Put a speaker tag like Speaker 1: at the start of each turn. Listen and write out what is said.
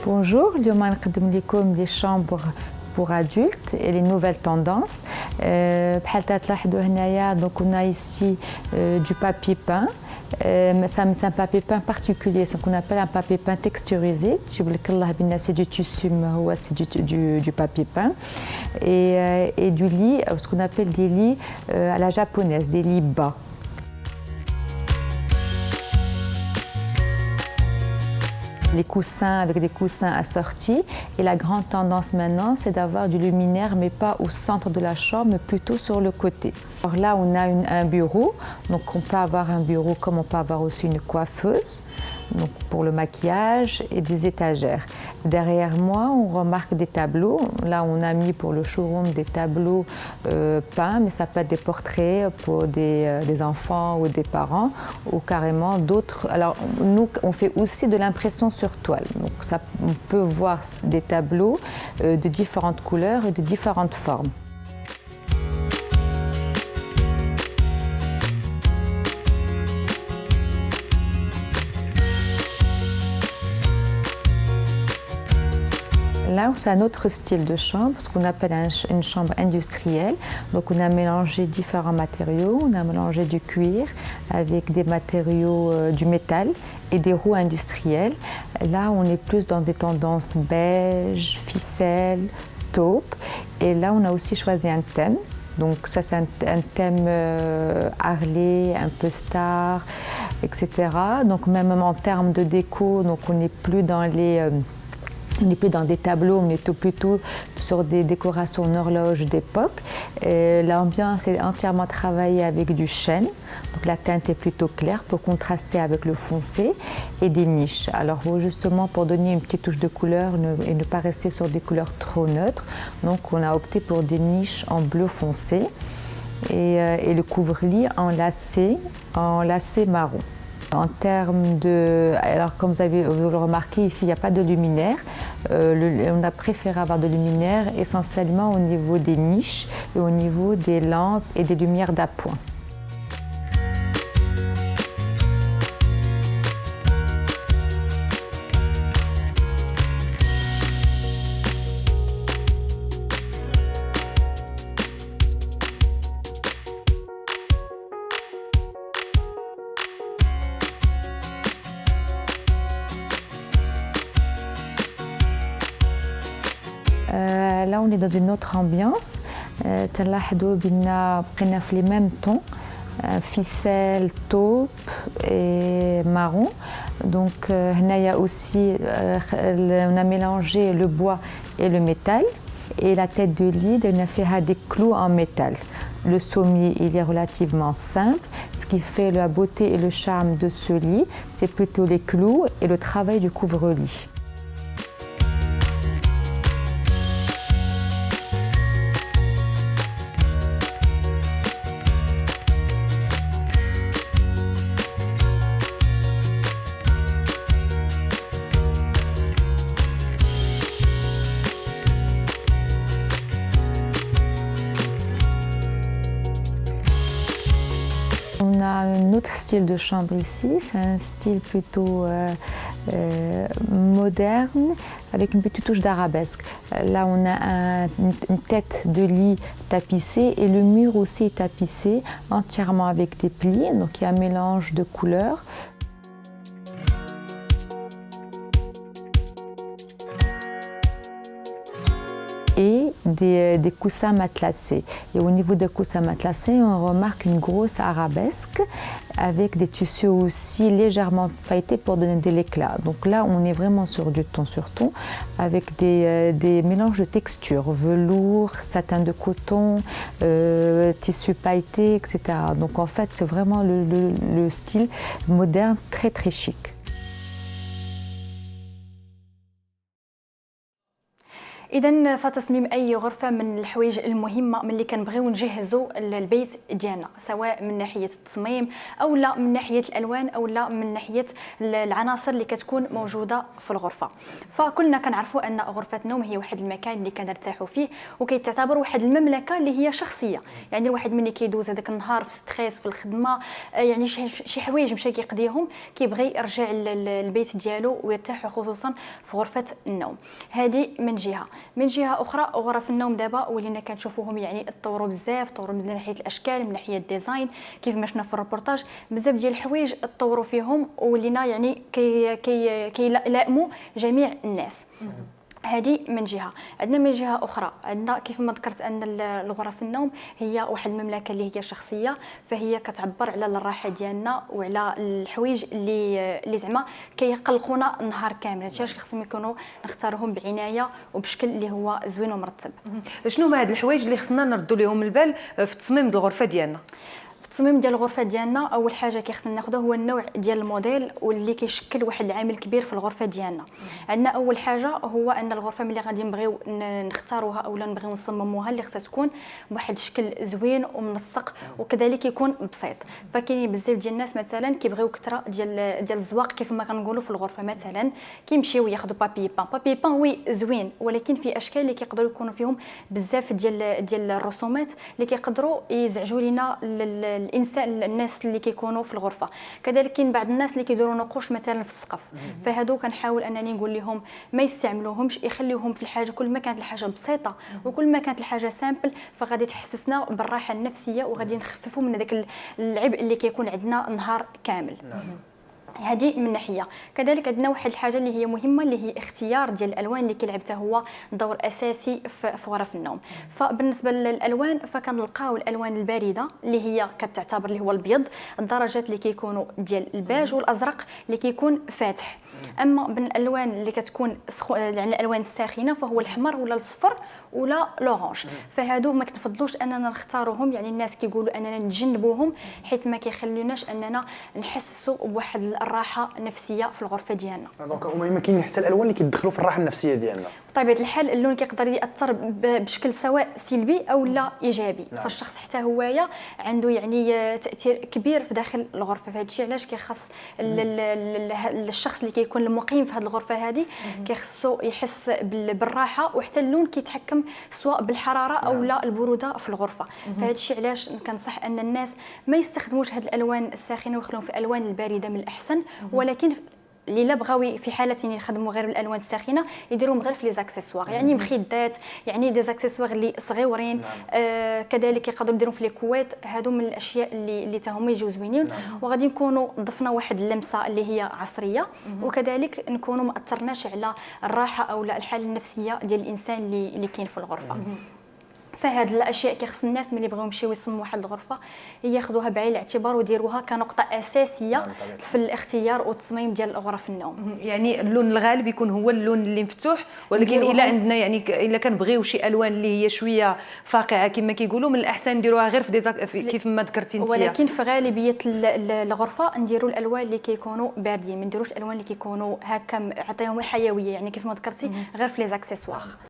Speaker 1: Bonjour, اليوم نقدم لكم les chambres pour adultes et les nouvelles tendances. بحال تلاحظوا هنايا donc on a ici du papier peint. C'est un papier peint particulier, ce qu'on appelle un papier peint texturisé. C'est du tissu, c'est du papier peint. Et du lit, ce qu'on appelle des lits à la japonaise, des lits bas. Les coussins avec des coussins assortis. Et la grande tendance maintenant, c'est d'avoir du luminaire, mais pas au centre de la chambre, mais plutôt sur le côté. Alors là, on a un bureau. Donc on peut avoir un bureau comme on peut avoir aussi une coiffeuse, donc pour le maquillage, et des étagères. Derrière moi, on remarque des tableaux. Là, on a mis pour le showroom des tableaux peints, mais ça peut être des portraits pour des enfants ou des parents, ou carrément d'autres. Alors, nous, on fait aussi de l'impression sur toile. Donc, on peut voir des tableaux de différentes couleurs et de différentes formes. Là, c'est un autre style de chambre, ce qu'on appelle une chambre industrielle. Donc, on a mélangé différents matériaux. On a mélangé du cuir avec des matériaux du métal et des roues industrielles. Là, on est plus dans des tendances beige, ficelle, taupe. Et là, on a aussi choisi un thème. Donc ça, c'est un thème Harley, un peu star, etc. Donc même en termes de déco, donc on n'est plus dans on n'est plus dans des tableaux, on est plutôt sur des décorations en horloge d'époque. L'ambiance est entièrement travaillée avec du chêne. Donc la teinte est plutôt claire pour contraster avec le foncé et des niches. Alors justement pour donner une petite touche de couleur et ne pas rester sur des couleurs trop neutres, donc on a opté pour des niches en bleu foncé et le couvre-lit en lacet marron. En termes de... Alors comme vous le remarquez, ici il n'y a pas de luminaire. On a préféré avoir de luminaire essentiellement au niveau des niches et au niveau des lampes et des lumières d'appoint. Là, on est dans une autre ambiance. تلاحظوا بنا بقينا في les mêmes tons, ficelle, taupe et marron. Donc, هنايا aussi, on a mélangé le bois et le métal. Et la tête de lit, on a fait des clous en métal. Le sommier, il est relativement simple. Ce qui fait la beauté et le charme de ce lit, c'est plutôt les clous et le travail du couvre-lit. On a un autre style de chambre ici, c'est un style plutôt moderne avec une petite touche d'arabesque. Là, on a une tête de lit tapissée et le mur aussi est tapissé entièrement avec des plis, donc il y a un mélange de couleurs. Et des coussins matelassés. Et au niveau des coussins matelassés, on remarque une grosse arabesque avec des tissus aussi légèrement pailletés pour donner de l'éclat. Donc là, on est vraiment sur du ton sur ton avec des mélanges de textures, velours, satin de coton, tissu pailleté, etc. Donc en fait, c'est vraiment le style moderne très très chic.
Speaker 2: اذا فتصميم اي غرفه من الحوايج المهمه ملي كنبغيو نجهزوا البيت ديالنا، سواء من ناحيه التصميم او لا من ناحيه الالوان او لا من ناحيه العناصر اللي كتكون موجوده في الغرفه. فكلنا كنعرفوا ان غرفه النوم هي واحد المكان اللي كنرتاحوا فيه وكيتعتبر واحد المملكه اللي هي شخصيه. يعني الواحد ملي كيدوز هذاك النهار في ستريس في الخدمه، يعني شي حوايج مشى كيقضيهم، كيبغي يرجع للبيت ديالو ويرتاح، خصوصا في غرفه النوم. هذه من جهه. من جهه اخرى غرف النوم دابا ولينا كنشوفوهم يعني تطوروا بزاف، تطوروا من ناحيه الاشكال، من ناحيه الديزاين، كيف ما شفنا في الريبورتاج بزاف ديال الحوايج تطوروا فيهم ولينا يعني كيلائموا جميع الناس. هذه من جهه. عندنا من جهه اخرى، عندنا كيف ما ذكرت ان الغرف النوم هي واحد المملكه اللي هي شخصيه، فهي كتعبر على الراحه ديالنا وعلى الحوايج اللي زعما كيقلقونا النهار كامل. هادشي علاش خصهم يكونوا نختارهم بعنايه وبشكل اللي هو زوين ومرتب.
Speaker 3: شنو هما هاد الحوايج اللي خصنا نردوا لهم البال في التصميم ديال الغرفه ديالنا؟
Speaker 2: في التصميم ديال الغرفه ديالنا اول حاجه كيخصنا ناخذه هو النوع ديال الموديل واللي كيشكل واحد العامل كبير في الغرفه ديالنا. عندنا اول حاجه هو ان الغرفه ملي غادي نبغيو نختاروها اولا نبغيو نصمموها اللي خصها تكون بواحد الشكل زوين ومنسق وكذلك يكون بسيط. فكاين بزاف ديال الناس مثلا كيبغيو كثره ديال الزواق كيف ما كنقولوا في الغرفه، مثلا كيمشيو ياخذوا بابي بان وي زوين، ولكن في اشكال اللي كيقدروا يكونوا فيهم بزاف ديال الرسومات اللي كيقدروا يزعجوا لينا الانسان الناس اللي كيكونوا في الغرفه. كذلك كاين بعض الناس اللي كيديروا نقوش مثلا في السقف، فهادو كنحاول انني نقول لهم ما يستعملوهمش، يخليوهم في الحاجه كل ما كانت الحاجه بسيطه وكل ما كانت الحاجه سامبل فغادي تحسسنا بالراحه النفسيه وغادي نخففوا من هذاك العبء اللي كيكون عندنا نهار كامل. هذه من ناحيه. كذلك عندنا واحد الحاجه اللي هي مهمه اللي هي اختيار ديال الالوان اللي كيلعب حتى هو دور اساسي في غرف النوم. فبالنسبه للالوان فكنلقاو الالوان البارده اللي هي كتعتبر اللي هو الابيض، الدرجات اللي كيكونوا ديال الباج والازرق اللي كيكون فاتح. اما من الالوان اللي كتكون يعني الالوان الساخنه فهو الاحمر ولا الصفر ولا لورانج. فهادو ما كنفضلوش اننا نختاروهم، يعني الناس كيقولوا اننا نتجنبوهم حيت ما كيخلوناش اننا نحسسوا بواحد الراحه النفسيه في الغرفه ديالنا.
Speaker 4: دونك هما كاين حتى الالوان اللي كيدخلوا في الراحه النفسيه ديالنا.
Speaker 2: بطبيعه الحال اللون كيقدر ياثر بشكل سواء سلبي او لا ايجابي. فالشخص حتى هويا عنده يعني تاثير كبير في داخل الغرفه. فهذا الشيء علاش كيخص الشخص اللي كيكون المقيم في هذه الغرفه هذه كيخصو يحس بالراحه، وحتى اللون كيتحكم سواء بالحراره او لا البروده في الغرفه. فهذا الشيء علاش كنصح ان الناس ما يستخدموش هذه الالوان الساخنه ويخلوهم في الالوان البارده من الاحسن، ولكن اللي لا بغاو في حاله يخدموا غير بالالوان الساخنه يديروهم غير في لي زاكسيسوار، يعني مخدات، يعني دي زاكسيسوار اللي صغيورين. كذلك يقدروا يديروا في لي كويت. هادو من الاشياء اللي تاهم يجوا زوينين وغادي نكونوا ضفنا واحد اللمسه اللي هي عصريه، وكذلك نكونوا ما اثرناش على الراحه او لا الحاله النفسيه ديال الانسان اللي كاين في الغرفه. فهاد الاشياء كيخص الناس ملي بغاو يمشيو يصمموا واحد الغرفه ياخذوها بعين الاعتبار ويديروها كنقطه اساسيه في الاختيار والتصميم ديال غرف النوم.
Speaker 3: يعني اللون الغالب يكون هو اللون اللي مفتوح، ولكن الا عندنا يعني الا كنبغيو شي الوان اللي هي شويه فاقعه كما كيقولوا من الاحسن نديروها غير في كيف ما ذكرتي انت.
Speaker 2: ولكن في غالبيه الغرفه نديروا الالوان اللي كيكونوا باردين، ما نديروش الالوان اللي كيكونوا هكا عطيهم الحيويه، يعني كيف ما ذكرتي غير في لي زاكسيسوار.